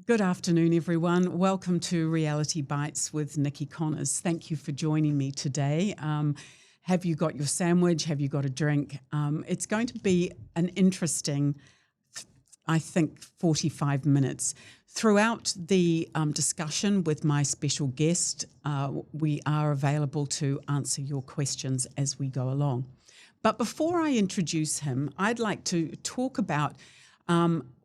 Good afternoon, everyone. Welcome to Reality Bites with Nikki Connors. Thank you for joining me today. Have you got your sandwich? Have you got a drink? It's going to be an interesting, I think, 45 minutes. Throughout the discussion with my special guest, we are available to answer your questions as we go along. But before I introduce him, I'd like to talk about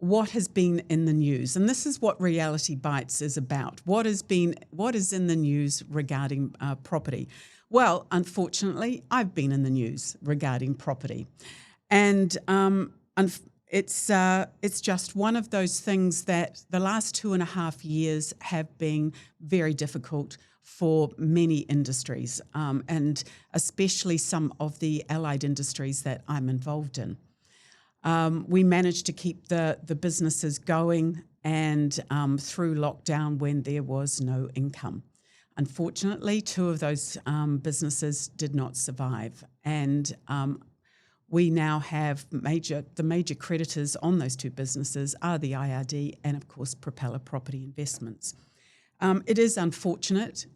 what has been in the news. And this is what Reality Bites is about. What is in the news regarding property? Well, unfortunately, I've been in the news regarding property. And it's just one of those things that the last 2.5 years have been very difficult for many industries, and especially some of the allied industries that I'm involved in. We managed to keep the businesses going and through lockdown when there was no income. Unfortunately, 2 of those businesses did not survive, and we now have the major creditors on those 2 businesses are the IRD and, of course, Propellor Property Investments. It is unfortunate.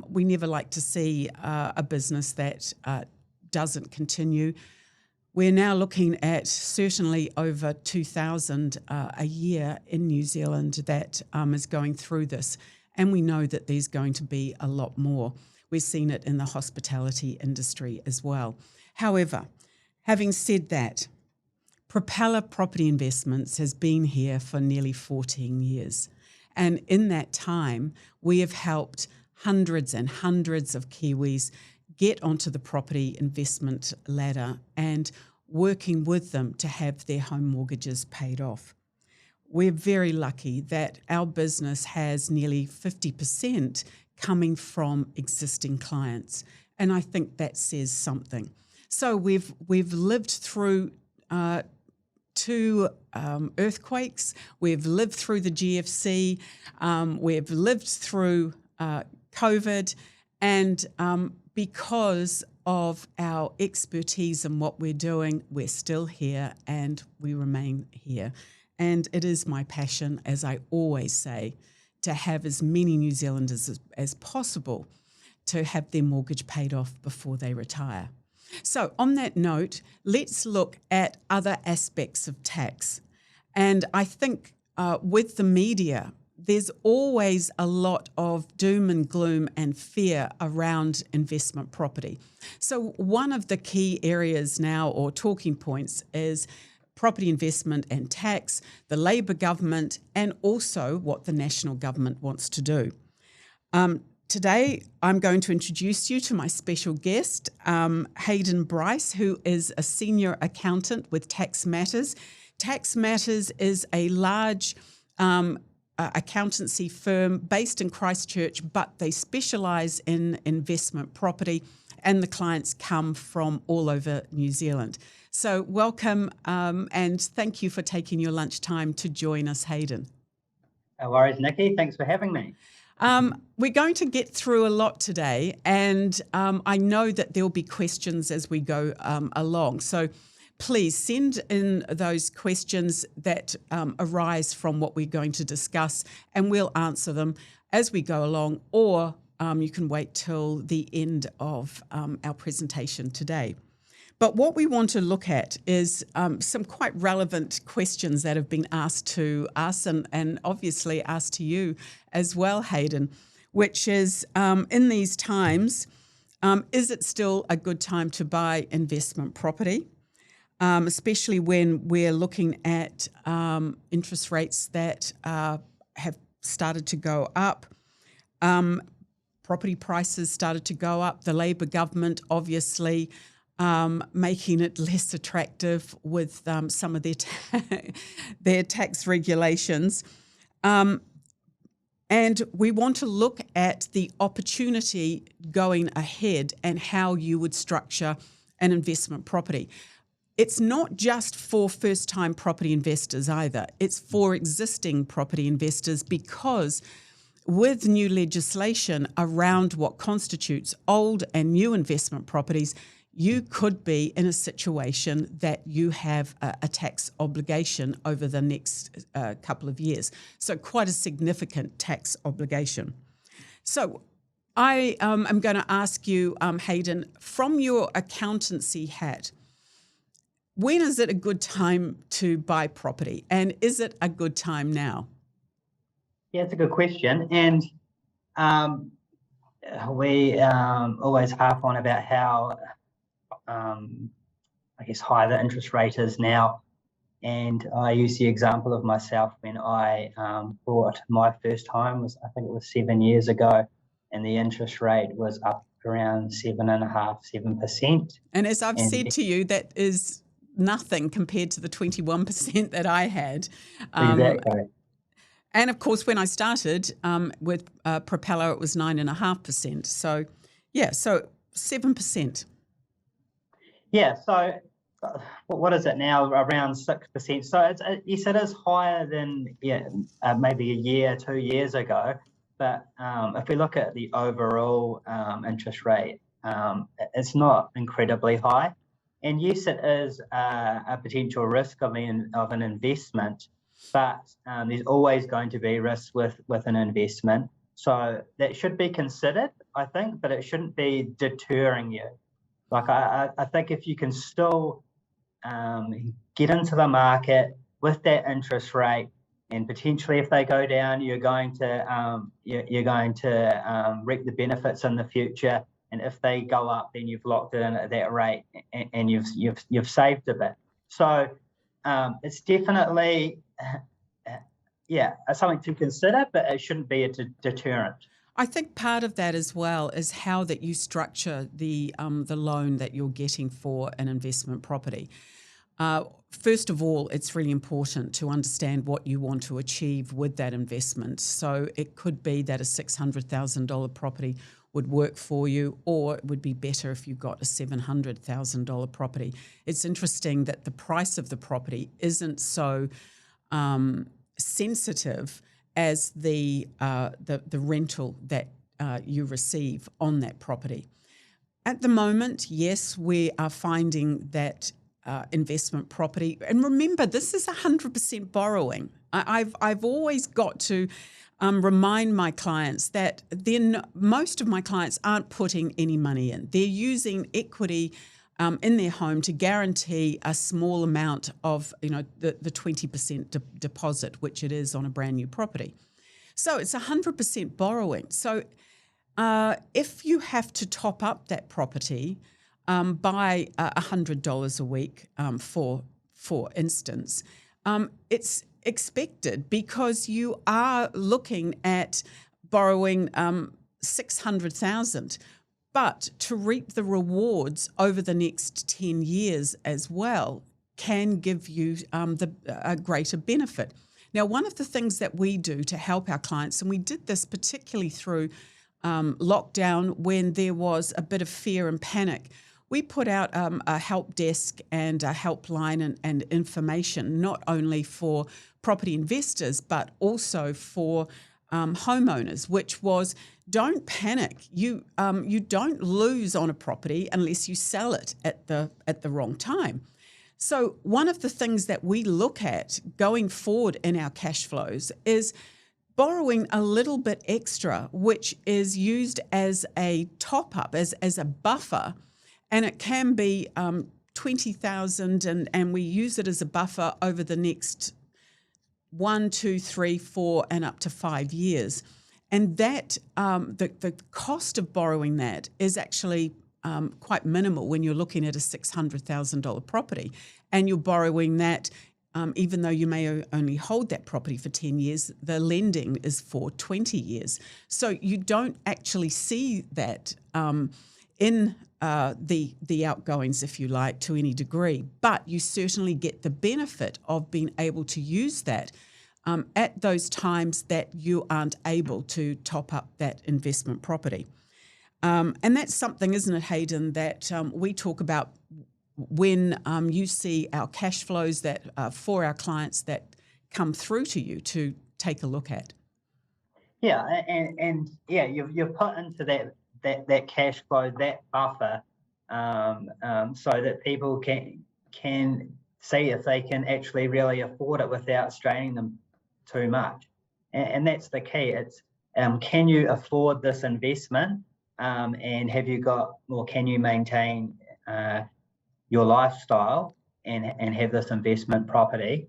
We never like to see a business that doesn't continue. We're now looking at certainly over 2,000 a year in New Zealand that is going through this, and we know that there's going to be a lot more. We've seen it in the hospitality industry as well. However, having said that, Propeller Property Investments has been here for nearly 14 years, and in that time, we have helped hundreds and hundreds of Kiwis get onto the property investment ladder and working with them to have their home mortgages paid off. We're very lucky that our business has nearly 50% coming from existing clients, and I think that says something. So we've lived through 2 earthquakes, we've lived through the GFC, we've lived through COVID, and because of our expertise in what we're doing, we're still here and we remain here. And it is my passion, as I always say, to have as many New Zealanders as possible to have their mortgage paid off before they retire. So on that note, let's look at other aspects of tax. And I think with the media, there's always a lot of doom and gloom and fear around investment property. So one of the key areas now, or talking points, is property investment and tax, the Labour government, and also what the national government wants to do. Today, I'm going to introduce you to my special guest, Hayden Bryce, who is a senior accountant with Tax Matters. Tax Matters is a large accountancy firm based in Christchurch, but they specialise in investment property, and the clients come from all over New Zealand. So welcome, and thank you for taking your lunchtime to join us, Hayden. No worries, Nikki. Thanks for having me. We're going to get through a lot today, and I know that there'll be questions as we go along. So please send in those questions that arise from what we're going to discuss, and we'll answer them as we go along, or you can wait till the end of our presentation today. But what we want to look at is some quite relevant questions that have been asked to us and obviously asked to you as well, Hayden, which is, in these times, is it still a good time to buy investment property? Especially when we're looking at interest rates that have started to go up. Property prices started to go up. The Labour government obviously making it less attractive with some of their tax regulations. And we want to look at the opportunity going ahead and how you would structure an investment property. It's not just for first-time property investors either. It's for existing property investors, because with new legislation around what constitutes old and new investment properties, you could be in a situation that you have a tax obligation over the next couple of years. So quite a significant tax obligation. So I am going to ask you, Hayden, from your accountancy hat, when is it a good time to buy property? And is it a good time now? Yeah, it's a good question. And we always harp on about how, I guess, high the interest rate is now. And I use the example of myself when I bought my first home, I think it was 7 years ago, and the interest rate was up around 7.5%. And as I've said to you, that is nothing compared to the 21% that I had. Exactly. And of course, when I started with Propellor, it was 9.5%. So, yeah, so 7%. Yeah, so what is it now? Around 6%. So yes, it is higher than maybe a year, 2 years ago. But if we look at the overall interest rate, it's not incredibly high. And yes, it is a potential risk of an investment, but there's always going to be risks with an investment. So that should be considered, I think, but it shouldn't be deterring you. Like I think if you can still get into the market with that interest rate, and potentially if they go down, you're going to reap the benefits in the future. And if they go up, then you've locked it in at that rate, and you've saved a bit. So it's definitely something to consider, but it shouldn't be a deterrent. I think part of that as well is how that you structure the loan that you're getting for an investment property. First of all, it's really important to understand what you want to achieve with that investment. So it could be that a $600,000 property would work for you, or it would be better if you got a $700,000 property. It's interesting that the price of the property isn't so sensitive as the rental that you receive on that property. At the moment, yes, we are finding that investment property, and remember, this is 100% borrowing. I've always got to remind my clients that most of my clients aren't putting any money in. They're using equity in their home to guarantee a small amount of, the 20% deposit, which it is on a brand new property. So it's 100% borrowing. So if you have to top up that property by $100 a week, for instance, it's expected because you are looking at borrowing $600,000. But to reap the rewards over the next 10 years as well can give you a greater benefit. Now, one of the things that we do to help our clients, and we did this particularly through lockdown when there was a bit of fear and panic, we put out a help desk and a helpline and information, not only for property investors, but also for homeowners, which was, don't panic. You don't lose on a property unless you sell it at the wrong time. So one of the things that we look at going forward in our cash flows is borrowing a little bit extra, which is used as a top up, as a buffer, and it can be $20,000, and we use it as a buffer over the next 1, 2, 3, 4, and up to 5 years. And that the cost of borrowing that is actually quite minimal when you're looking at a $600,000 property, and you're borrowing that even though you may only hold that property for 10 years, the lending is for 20 years. So you don't actually see that in the outgoings, if you like, to any degree, but you certainly get the benefit of being able to use that at those times that you aren't able to top up that investment property. And that's something, isn't it, Hayden, that we talk about when you see our cash flows that for our clients that come through to you to take a look at. Yeah, and you've put into that cash flow, that buffer, so that people can see if they can actually really afford it without straining them too much. And that's the key. It's can you afford this investment, and have you got, or can you maintain your lifestyle and have this investment property?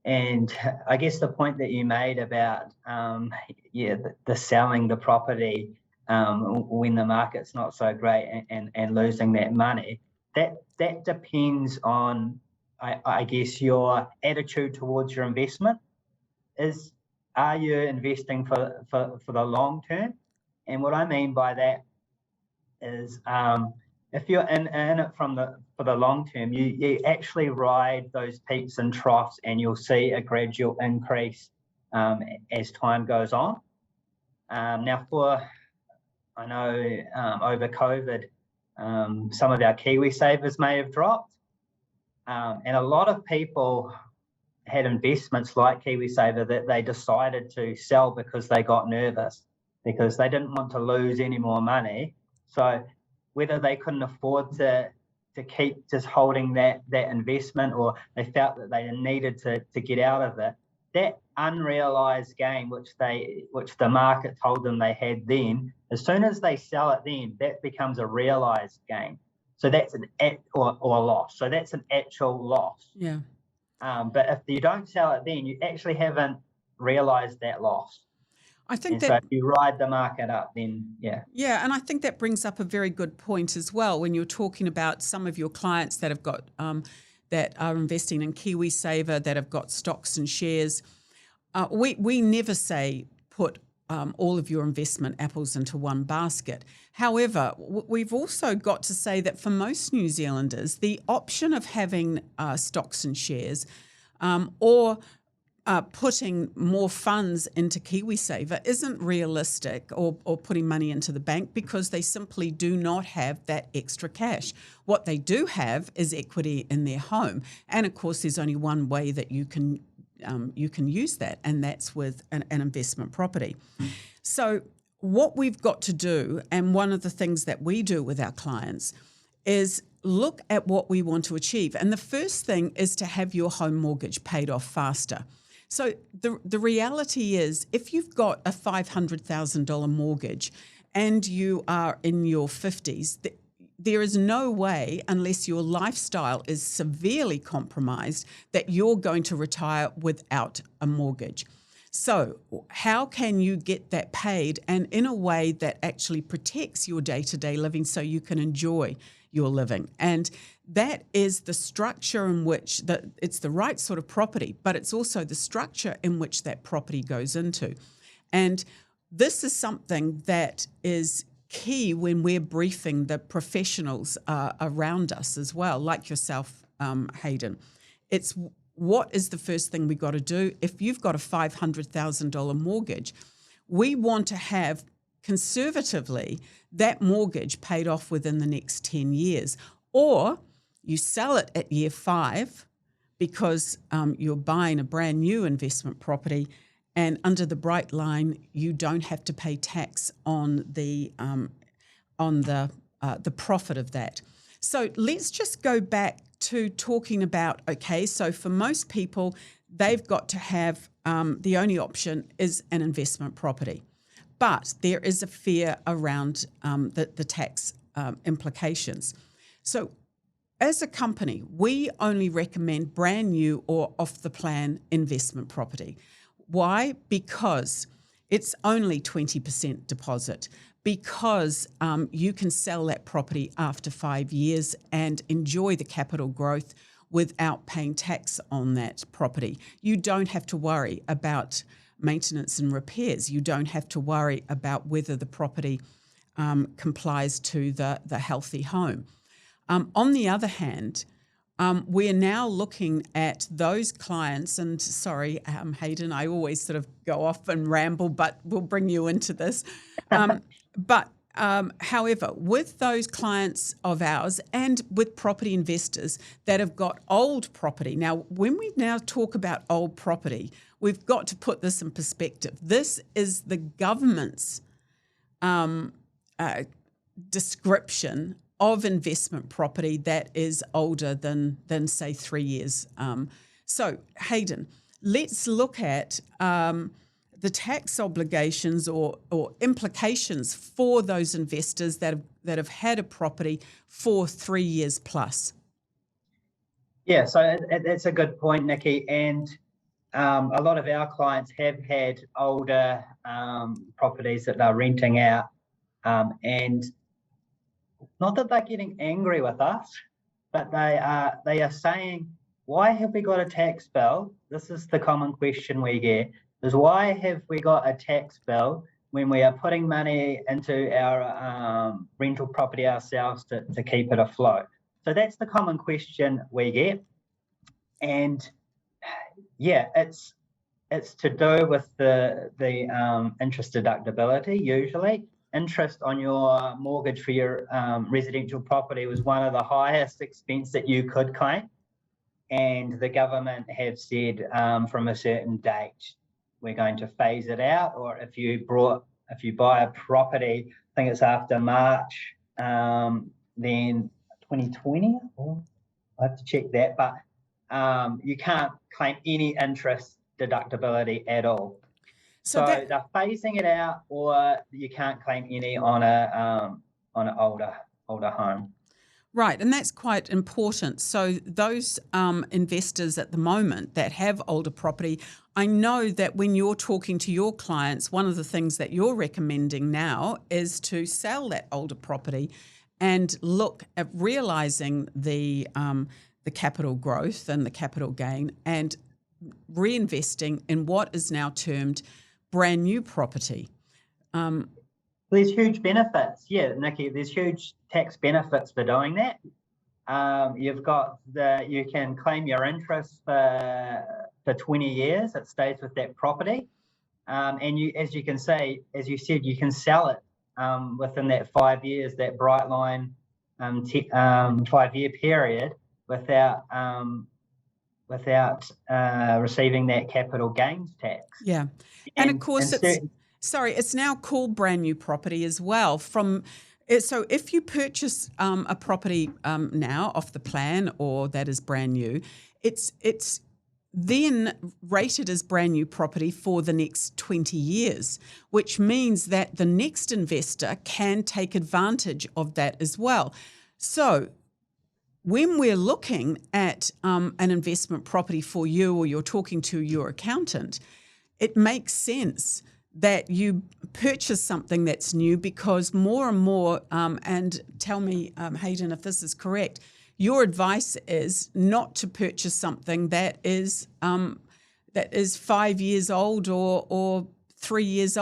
And I guess the point that you made about the selling the property when the market's not so great and losing that money, that depends on, I guess, your attitude towards your investment. Are you investing for the long term? And what I mean by that is, if you're in it for the long term, you actually ride those peaks and troughs, and you'll see a gradual increase as time goes on. Now, I know over COVID, some of our Kiwi savers may have dropped, and a lot of people had investments like KiwiSaver that they decided to sell because they got nervous, because they didn't want to lose any more money. So whether they couldn't afford to keep just holding that investment, or they felt that they needed to get out of it, that unrealized gain which the market told them they had then, as soon as they sell it, then that becomes a realized gain. So that's or a loss. So that's an actual loss. Yeah. But if you don't sell it, then you actually haven't realized that loss. I think so if you ride the market up, then yeah, and I think that brings up a very good point as well when you're talking about some of your clients that have got that are investing in KiwiSaver, that have got stocks and shares. We never say put all of your investment apples into one basket. However, we've also got to say that for most New Zealanders, the option of having stocks and shares or putting more funds into KiwiSaver isn't realistic, or putting money into the bank, because they simply do not have that extra cash. What they do have is equity in their home. And of course, there's only one way that you can use that, and that's with an investment property. So what we've got to do, and one of the things that we do with our clients, is look at what we want to achieve. And the first thing is to have your home mortgage paid off faster. So the reality is, if you've got a $500,000 mortgage and you are in your 50s, there is no way, unless your lifestyle is severely compromised, that you're going to retire without a mortgage. So how can you get that paid, and in a way that actually protects your day-to-day living so you can enjoy your living? And that is the structure in which it's the right sort of property, but it's also the structure in which that property goes into. And this is something that is key when we're briefing the professionals around us as well, like yourself, Hayden. It's what is the first thing we got to do? If you've got a $500,000 mortgage, we want to have conservatively that mortgage paid off within the next 10 years. Or you sell it at year 5 because you're buying a brand new investment property, and under the bright line, you don't have to pay tax on the profit of that. So let's just go back to talking about, okay, so for most people, they've got to have, the only option is an investment property. But there is a fear around the tax implications. So as a company, we only recommend brand new or off-the-plan investment property. Why? Because it's only 20% deposit, because you can sell that property after 5 years and enjoy the capital growth without paying tax on that property. You don't have to worry about maintenance and repairs. You don't have to worry about whether the property complies to the healthy home. On the other hand, we're now looking at those clients, and sorry, Hayden, I always sort of go off and ramble, but we'll bring you into this. However, with those clients of ours and with property investors that have got old property, now when we now talk about old property, we've got to put this in perspective. This is the government's description of investment property that is older than say 3 years. So Hayden, let's look at the tax obligations or implications for those investors that have had a property for 3 years plus. Yeah, so that's a good point, Nikki. And a lot of our clients have had older properties that they're renting out, and not that they're getting angry with us, but they are saying, why have we got a tax bill? This is the common question we get, is why have we got a tax bill when we are putting money into our rental property ourselves to keep it afloat? So that's the common question we get. And yeah, it's to do with the interest deductibility. Usually, interest on your mortgage for your residential property was one of the highest expense that you could claim, and the government have said from a certain date we're going to phase it out. Or if you buy a property, I think it's after March, then 2020. I have to check that, but you can't claim any interest deductibility at all. So they're phasing it out, or you can't claim any on an older home. Right, and that's quite important. So those investors at the moment that have older property, I know that when you're talking to your clients, one of the things that you're recommending now is to sell that older property and look at realising the capital growth and the capital gain and reinvesting in what is now termed brand new property. There's huge benefits. Yeah, Nikki, there's huge tax benefits for doing that. You can claim your interest for 20 years. It stays with that property. And as you said, you can sell it within that 5 years, that bright line 5-year period without receiving that capital gains tax. Yeah. And of course, it's now called brand new property as well. So if you purchase a property now off the plan or that is brand new, it's then rated as brand new property for the next 20 years, which means that the next investor can take advantage of that as well. So when we're looking at an investment property for you, or you're talking to your accountant, it makes sense that you purchase something that's new, because more and more, and tell me, Hayden, if this is correct, your advice is not to purchase something that is 5 years old or 3 years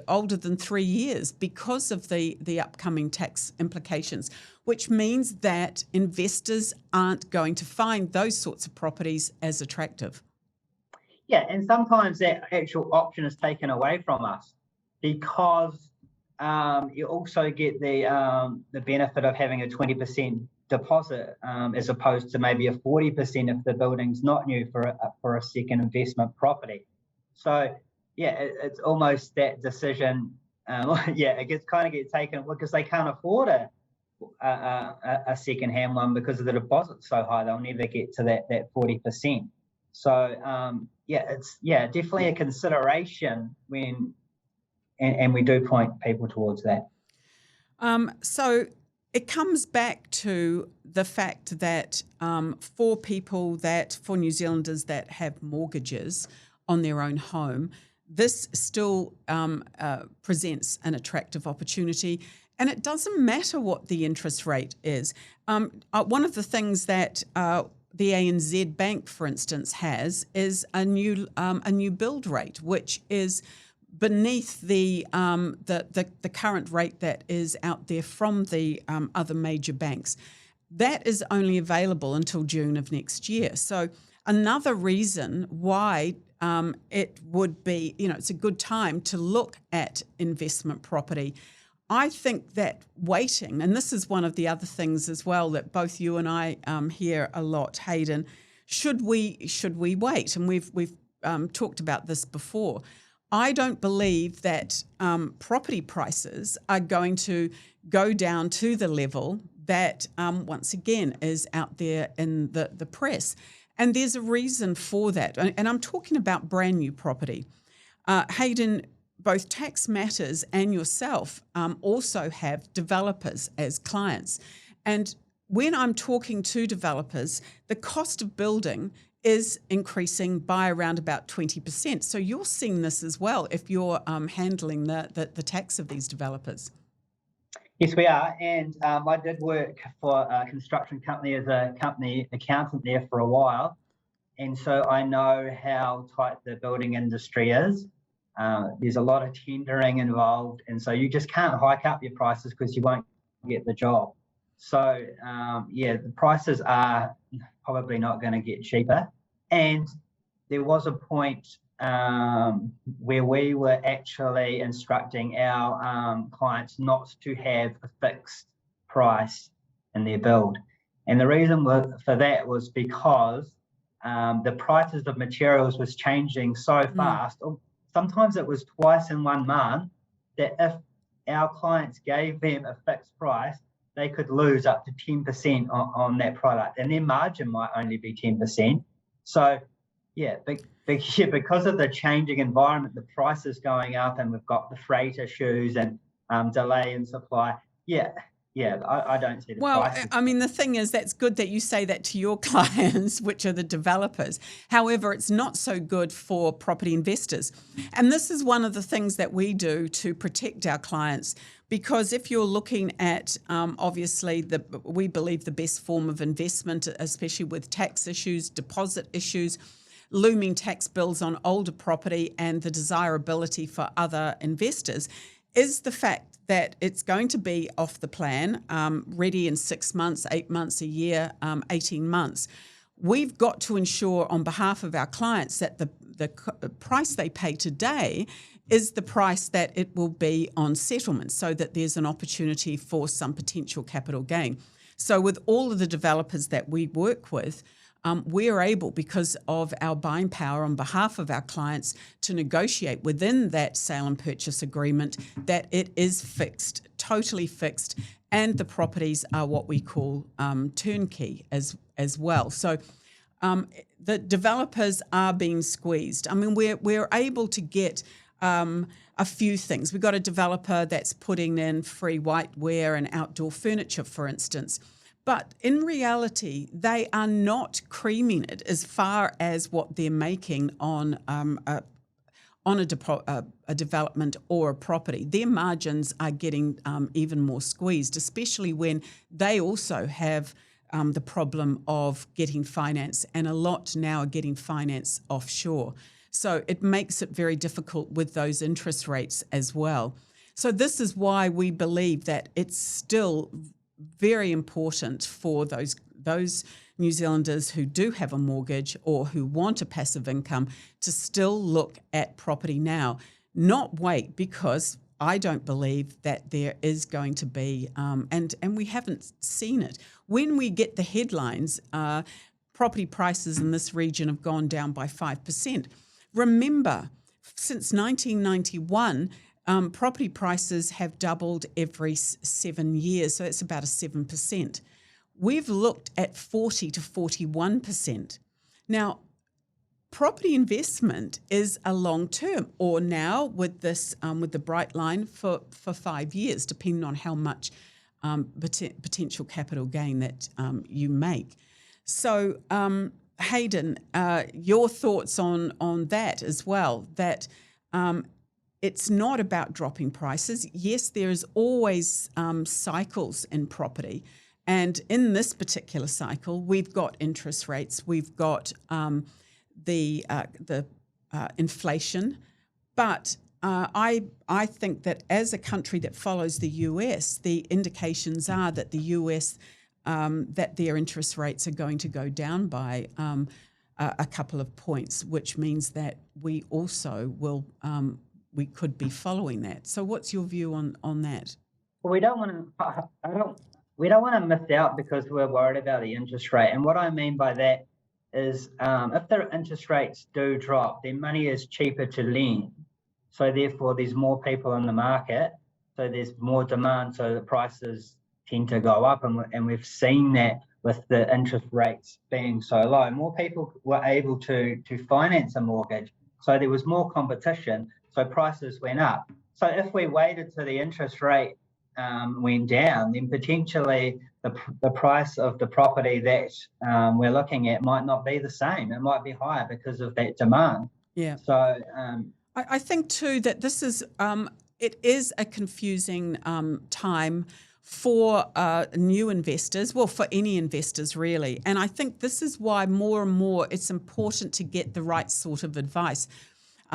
older than 3 years, because of the upcoming tax implications, which means that investors aren't going to find those sorts of properties as attractive. Yeah, and sometimes that actual option is taken away from us, because you also get the benefit of having a 20% deposit as opposed to maybe a 40% if the building's not new for a second investment property. So yeah, it's almost that decision. It gets taken because they can't afford a second-hand one because of the deposit so high. They'll never get to that 40%. So it's definitely a consideration and we do point people towards that. So it comes back to the fact that for New Zealanders that have mortgages on their own home, this still presents an attractive opportunity. And it doesn't matter what the interest rate is. One of the things that the ANZ Bank, for instance, has is a new build rate, which is beneath the current rate that is out there from the other major banks. That is only available until June of next year. So another reason why it would be, it's a good time to look at investment property. I think that waiting, and this is one of the other things as well that both you and I hear a lot, Hayden, should we wait? And we've talked about this before. I don't believe that property prices are going to go down to the level that, once again, is out there in the press. And there's a reason for that. And I'm talking about brand new property. Hayden, both Tax Matters and yourself also have developers as clients. And when I'm talking to developers, the cost of building is increasing by around about 20%. So you're seeing this as well if you're handling the tax of these developers. Yes, we are. And I did work for a construction company as a company accountant there for a while. And so I know how tight the building industry is. There's a lot of tendering involved. And so you just can't hike up your prices because you won't get the job. So, the prices are probably not going to get cheaper. And there was a point where we were actually instructing our clients not to have a fixed price in their build. And the reason for that was because the prices of materials was changing so fast. Sometimes it was twice in 1 month that if our clients gave them a fixed price, they could lose up to 10% on that product, and their margin might only be 10%. So, because of the changing environment, the price is going up, and we've got the freight issues and delay in supply. I don't see the prices. I mean, the thing is, that's good that you say that to your clients, which are the developers. However, it's not so good for property investors. And this is one of the things that we do to protect our clients, because if you're looking at, obviously, we believe the best form of investment, especially with tax issues, deposit issues, looming tax bills on older property, and the desirability for other investors, is the fact that it's going to be off the plan, ready in 6 months, 8 months, a year, 18 months. We've got to ensure on behalf of our clients that the price they pay today is the price that it will be on settlement, so that there's an opportunity for some potential capital gain. So with all of the developers that we work with, we're able, because of our buying power on behalf of our clients, to negotiate within that sale and purchase agreement that it is fixed, totally fixed, and the properties are what we call turnkey as well. So the developers are being squeezed. I mean, we're able to get a few things. We've got a developer that's putting in free whiteware and outdoor furniture, for instance. But in reality, they are not creaming it as far as what they're making on a development or a property. Their margins are getting even more squeezed, especially when they also have the problem of getting finance, and a lot now are getting finance offshore. So it makes it very difficult with those interest rates as well. So this is why we believe that it's still very important for those New Zealanders who do have a mortgage or who want a passive income to still look at property now, not wait, because I don't believe that there is going to be, and we haven't seen it. When we get the headlines, property prices in this region have gone down by 5%. Remember, since 1991, property prices have doubled every 7 years, so it's about a 7%. We've looked at 40 to 41%. Now, property investment is a long term, or now with this, with the bright line for 5 years, depending on how much potential capital gain that you make. So, Hayden, your thoughts on that as well, that it's not about dropping prices. Yes, there is always cycles in property. And in this particular cycle, we've got interest rates, we've got the inflation. But I think that as a country that follows the US, the indications are that the US, that their interest rates are going to go down by a couple of points, which means that we also will, we could be following that. So what's your view on that? Well, we don't want to miss out because we're worried about the interest rate. And what I mean by that is if the interest rates do drop, then money is cheaper to lend. So therefore, there's more people in the market. So there's more demand. So the prices tend to go up, and we've seen that with the interest rates being so low. More people were able to finance a mortgage, so there was more competition, so prices went up. So if we waited till the interest rate went down, then potentially the price of the property that we're looking at might not be the same. It might be higher because of that demand. Yeah. So I think too that this is it is a confusing time for new investors, well, for any investors really. And I think this is why more and more it's important to get the right sort of advice,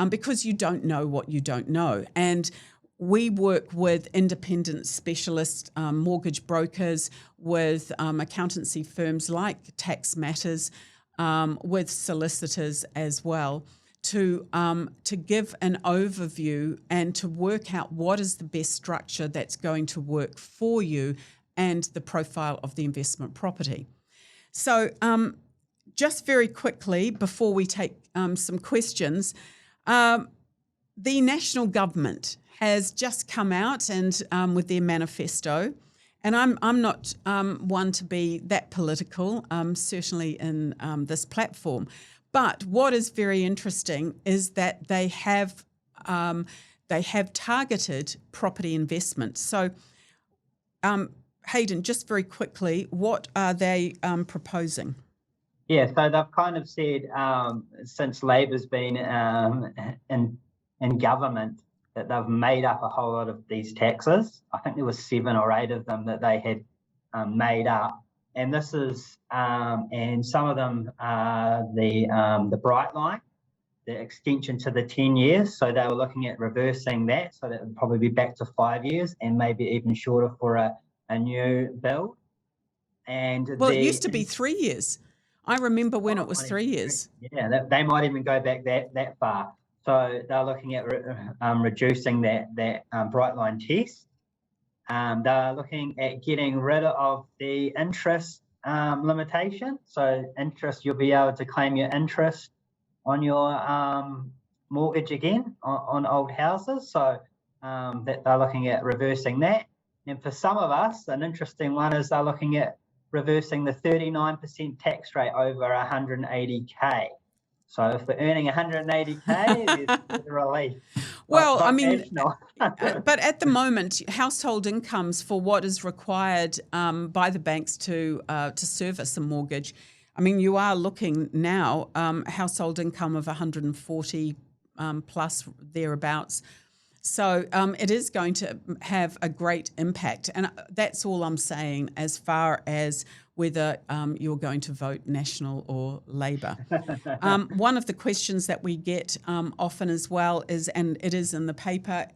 because you don't know what you don't know. And we work with independent specialist mortgage brokers, with accountancy firms like Tax Matters, with solicitors as well, to give an overview and to work out what is the best structure that's going to work for you and the profile of the investment property. So just very quickly, before we take some questions, the national government has just come out and with their manifesto, and I'm not one to be that political, certainly in this platform. But what is very interesting is that they have targeted property investment. So, Hayden, just very quickly, what are they proposing? Yeah, so they've kind of said since Labor's been in government, that they've made up a whole lot of these taxes. I think there was 7 or 8 of them that they had made up, and this is and some of them are the bright line, the extension to the 10 years. So they were looking at reversing that, so that would probably be back to 5 years and maybe even shorter for a new build. And well, it used to be 3 years. I remember when it was 3 years. Yeah, they might even go back that far. So they're looking at reducing that bright line test. They're looking at getting rid of the interest limitation. So interest, you'll be able to claim your interest on your mortgage again on old houses. So that they're looking at reversing that. And for some of us, an interesting one is they're looking at reversing the 39% tax rate over 180K. So if we're earning 180K, there's a relief. Well, I mean, but at the moment, household incomes for what is required by the banks to service a mortgage, I mean, you are looking now household income of 140 plus thereabouts. So it is going to have a great impact. And that's all I'm saying as far as whether you're going to vote National or Labor. One of the questions that we get often as well is, and it is in the paper,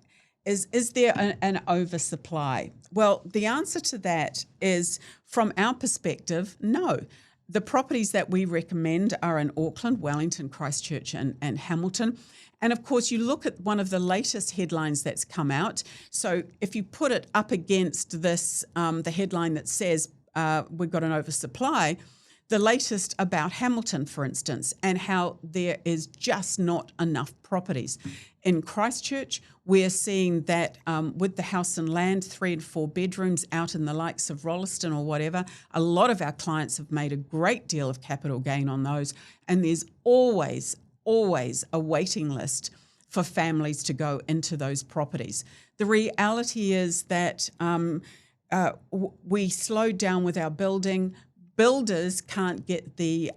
is there an oversupply? Well, the answer to that is, from our perspective, no. The properties that we recommend are in Auckland, Wellington, Christchurch and Hamilton. And of course, you look at one of the latest headlines that's come out. So if you put it up against this, the headline that says we've got an oversupply, the latest about Hamilton, for instance, and how there is just not enough properties. In Christchurch, we're seeing that with the house and land, 3 and 4 bedrooms out in the likes of Rolleston or whatever, a lot of our clients have made a great deal of capital gain on those. And there's always a waiting list for families to go into those properties. The reality is that we slowed down with our building. Builders can't get the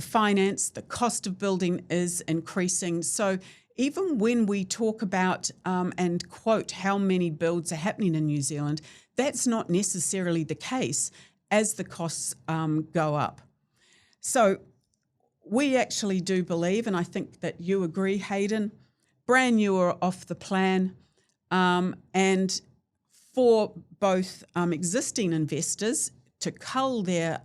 finance. The cost of building is increasing. So even when we talk about and quote how many builds are happening in New Zealand, that's not necessarily the case as the costs go up. So we actually do believe, and I think that you agree, Hayden, brand new or off the plan, and for both existing investors to cull their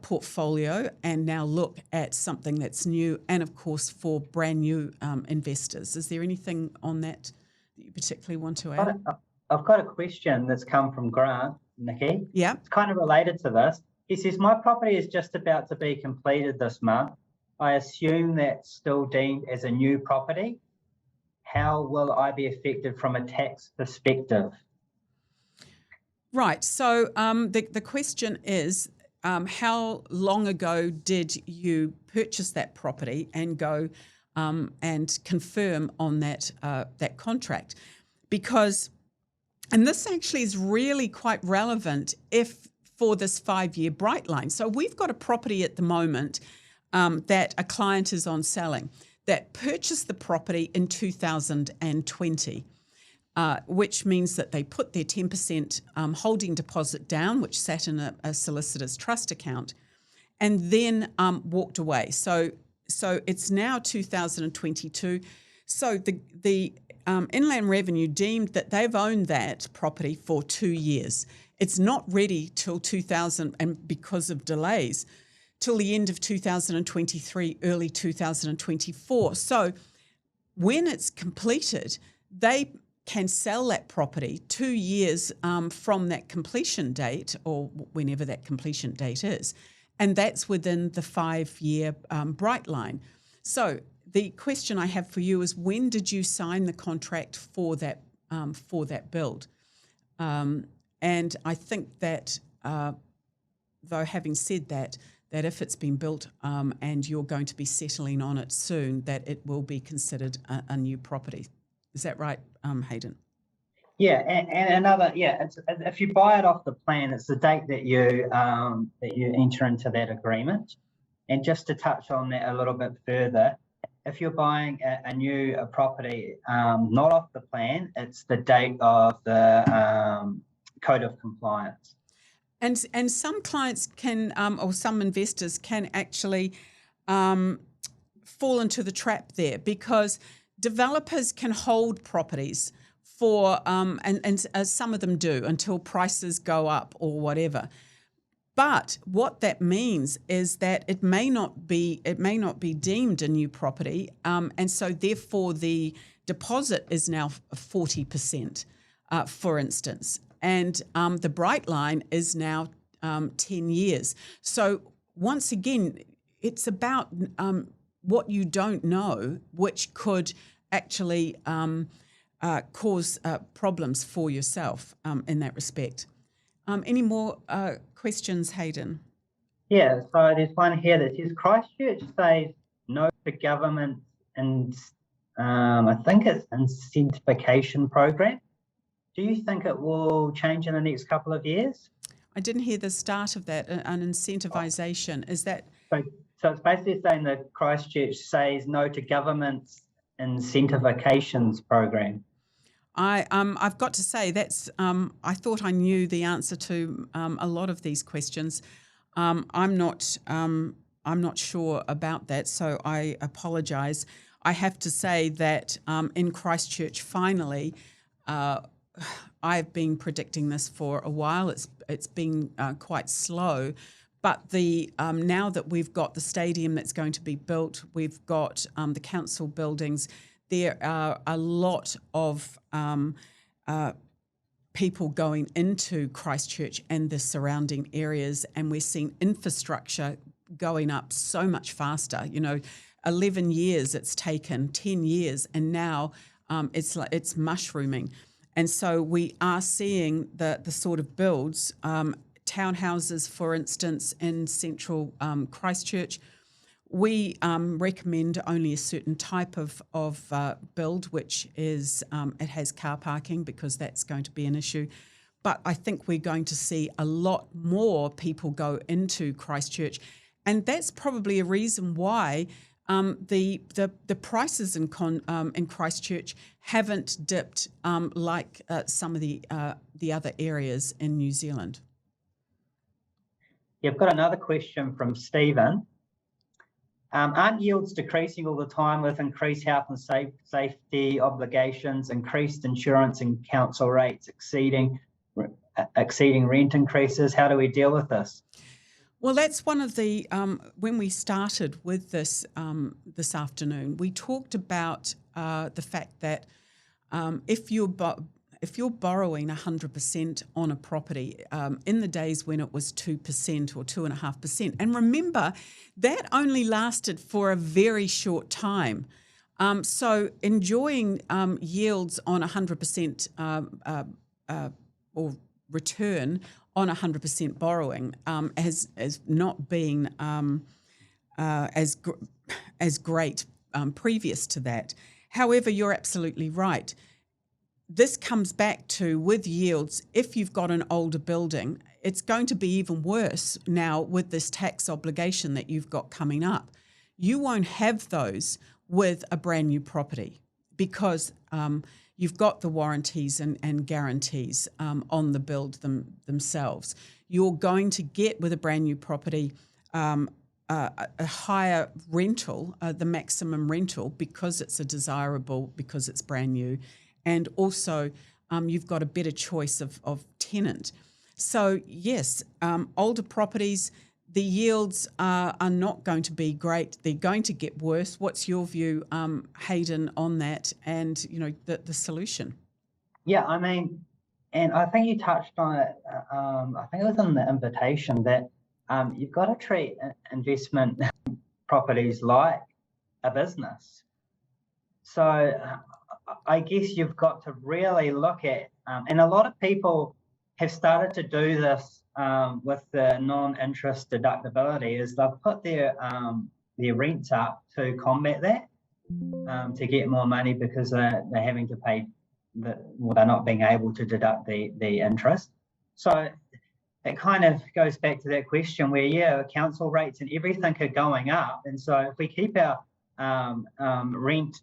portfolio and now look at something that's new, and of course for brand new investors. Is there anything on that you particularly want to add? I've got a question that's come from Grant, Nikki. Yeah. It's kind of related to this. He says, my property is just about to be completed this month. I assume that's still deemed as a new property. How will I be affected from a tax perspective? Right. So the question is, how long ago did you purchase that property and go and confirm on that contract? Because, and this actually is really quite relevant if for this 5-year bright line. So we've got a property at the moment that a client is on selling that purchased the property in 2020. Which means that they put their 10% holding deposit down, which sat in a solicitor's trust account, and then walked away. So it's now 2022. So the Inland Revenue deemed that they've owned that property for 2 years. It's not ready till 2000, and because of delays, till the end of 2023, early 2024. So when it's completed, they can sell that property 2 years from that completion date, or whenever that completion date is, and that's within the 5-year bright line. So the question I have for you is, when did you sign the contract for that build? And I think that, though, having said that if it's been built and you're going to be settling on it soon, that it will be considered a new property. Is that right, Hayden? Yeah, and another, it's, if you buy it off the plan, it's the date that you enter into that agreement. And just to touch on that a little bit further, if you're buying a new property not off the plan, it's the date of the code of compliance. And some clients can, or some investors can actually fall into the trap there, because developers can hold properties for, and some of them do, until prices go up or whatever. But what that means is that it may not be deemed a new property, and so therefore the deposit is now 40%, for instance, and the bright line is now 10 years. So once again, it's about what you don't know, which could actually cause problems for yourself in that respect. Any more questions, Hayden? Yeah, so there's one here that says Christchurch says no to government, and I think it's incentivication program. Do you think it will change in the next couple of years? I didn't hear the start of that. An incentivization, is that? So it's basically saying that Christchurch says no to government's incentivications program. I've got to say that's. I thought I knew the answer to a lot of these questions. I'm not sure about that, so I apologise. I have to say that in Christchurch, finally, I've been predicting this for a while. It's been quite slow, but the now that we've got the stadium that's going to be built, we've got the council buildings. There are a lot of people going into Christchurch and the surrounding areas, and we're seeing infrastructure going up so much faster. 11 years it's taken, 10 years, and now it's mushrooming. And so we are seeing the sort of builds, townhouses, for instance, in central Christchurch. We recommend only a certain type of build, which is it has car parking, because that's going to be an issue. But I think we're going to see a lot more people go into Christchurch, and that's probably a reason why the prices in Christchurch haven't dipped like some of the other areas in New Zealand. You've got another question from Stephen. Aren't yields decreasing all the time with increased health and safety obligations, increased insurance and council rates exceeding rent increases? How do we deal with this? Well, that's one of the, when we started with this this afternoon, we talked about the fact that if you're borrowing 100% on a property, in the days when it was 2% or 2.5%, and remember, that only lasted for a very short time. So enjoying yields on 100% or return on 100% borrowing has not been as great previous to that. However, you're absolutely right. This comes back to, with yields, if you've got an older building, it's going to be even worse now with this tax obligation that you've got coming up. You won't have those with a brand new property because you've got the warranties and guarantees on the build themselves. You're going to get with a brand new property a higher rental, the maximum rental, because it's a desirable, because it's brand new. And also you've got a better choice of tenant. So yes, older properties, the yields are not going to be great. They're going to get worse. What's your view, Hayden, on that and, the solution? Yeah, I mean, and I think you touched on it, I think it was in the invitation that you've got to treat investment properties like a business. So I guess you've got to really look at, and a lot of people have started to do this with the non-interest deductibility, is they'll put their rents up to combat that, to get more money because they're having to pay, they're not being able to deduct the interest. So it kind of goes back to that question where, council rates and everything are going up. And so if we keep our rent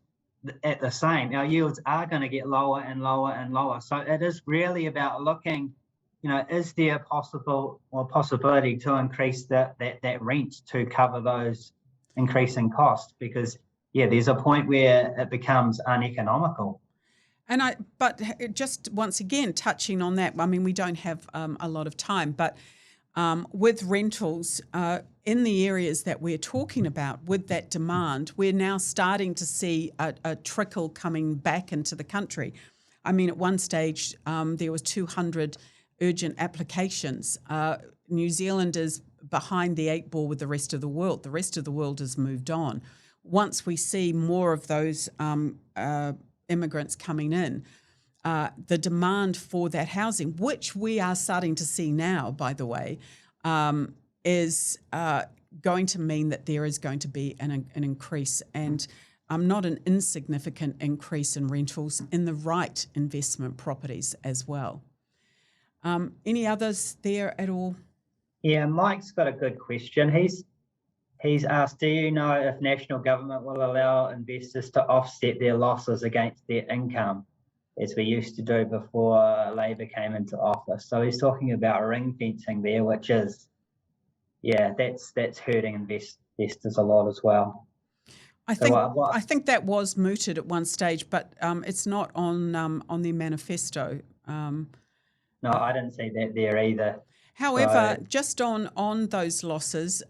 at the same, our yields are going to get lower and lower and lower. So it is really about looking, is there possibility to increase that rent to cover those increasing costs? Because there's a point where it becomes uneconomical. But just once again, touching on that, I mean, we don't have a lot of time, but with rentals in the areas that we're talking about, with that demand, we're now starting to see a trickle coming back into the country. I mean, at one stage, there was 200 urgent applications. New Zealand is behind the 8 ball with the rest of the world. The rest of the world has moved on. Once we see more of those immigrants coming in, the demand for that housing, which we are starting to see now, by the way, is going to mean that there is going to be an increase, and not an insignificant increase in rentals in the right investment properties as well. Any others there at all? Yeah, Mike's got a good question. He's asked, do you know if national government will allow investors to offset their losses against their income, as we used to do before Labor came into office? So he's talking about ring fencing there, which is, that's hurting investors a lot as well. I think that was mooted at one stage, but it's not on their manifesto. No, I didn't see that there either. However, just on those losses,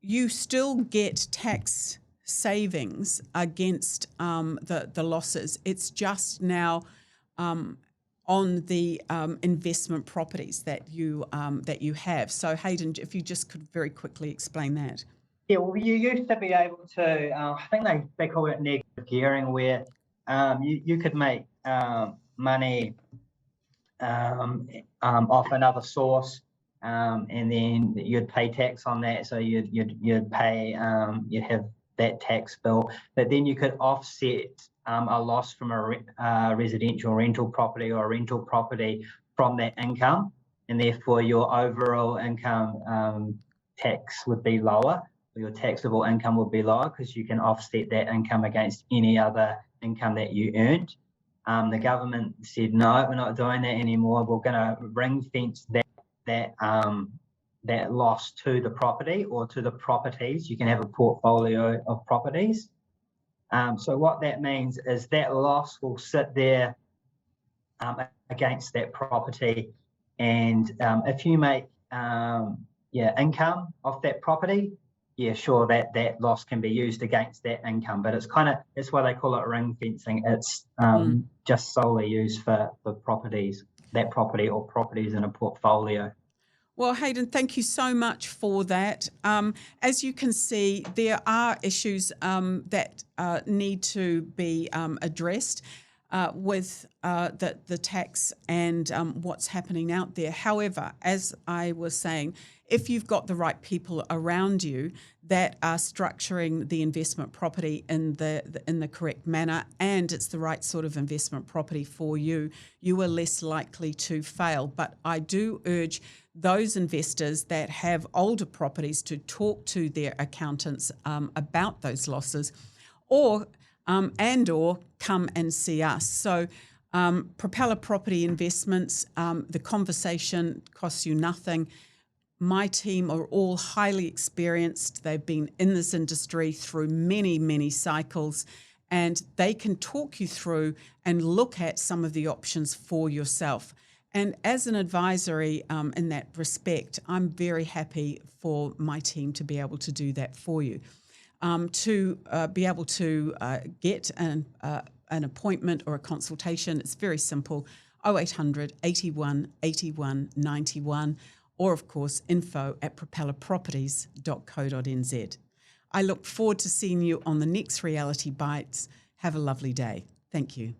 you still get tax savings against the losses. It's just now on the investment properties that you have. So Hayden, if you just could very quickly explain that. Yeah, well, you used to be able to, I think they call it negative gearing, where you could make money off another source, and then you'd pay tax on that. So you'd pay, you'd have that tax bill, but then you could offset a loss from a residential rental property or a rental property from that income, and therefore your overall income tax would be lower, or your taxable income would be lower, because you can offset that income against any other income that you earned. The government said, no, we're not doing that anymore. We're going to ring fence that loss to the property or to the properties. You can have a portfolio of properties. So what that means is that loss will sit there against that property, and if you make income off that property, sure, that loss can be used against that income. But that's why they call it ring fencing. It's just solely used for properties, that property or properties in a portfolio. Well, Hayden, thank you so much for that. As you can see, there are issues that need to be addressed. with the tax and what's happening out there. However, as I was saying, if you've got the right people around you that are structuring the investment property in the correct manner, and it's the right sort of investment property for you, you are less likely to fail. But I do urge those investors that have older properties to talk to their accountants about those losses, or come and see us. So Propeller Property Investments, the conversation costs you nothing. My team are all highly experienced. They've been in this industry through many, many cycles, and they can talk you through and look at some of the options for yourself. And as an advisory in that respect, I'm very happy for my team to be able to do that for you. To be able to get an appointment or a consultation, it's very simple, 0800 81 81 91, or of course info@propellerproperties.co.nz. I look forward to seeing you on the next Reality Bites. Have a lovely day. Thank you.